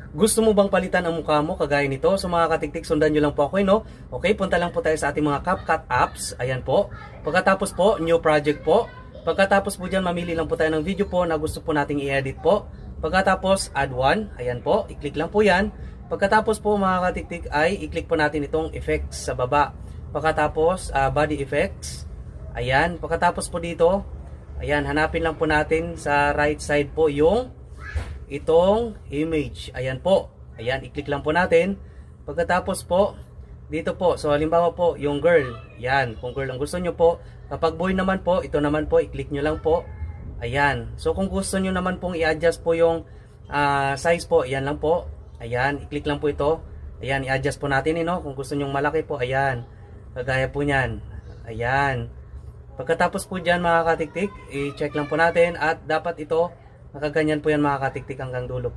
Gusto mo bang palitan ang mukha mo kagaya nito? So mga katiktik, sundan nyo lang po ako, no? Okay, punta lang po tayo sa ating mga CapCut apps. Ayan po. Pagkatapos po, new project po. Pagkatapos po dyan, mamili lang po tayo ng video po na gusto po nating i-edit po. Pagkatapos, add one. Ayan po, i-click lang po yan. Pagkatapos po mga katiktik ay i-click po natin itong effects sa baba. Pagkatapos, body effects. Ayan, pagkatapos po dito, ayan, hanapin lang po natin sa right side po yung itong image. Ayan po. Ayan, i-click lang po natin. Pagkatapos po, dito po. So, halimbawa po, yung girl. Ayan, kung girl ang gusto nyo po. Kapag boy naman po, ito naman po, i-click nyo lang po. Ayan. So, kung gusto nyo naman pong i-adjust po yung size po, ayan lang po. Ayan, i-click lang po ito. Ayan, i-adjust po natin, no? Kung gusto nyo malaki po, ayan. Kagaya po nyan. Ayan. Pagkatapos po dyan, mga katiktik, i-check lang po natin. At dapat ito, nakaganyan po yan mga katiktik hanggang dulo.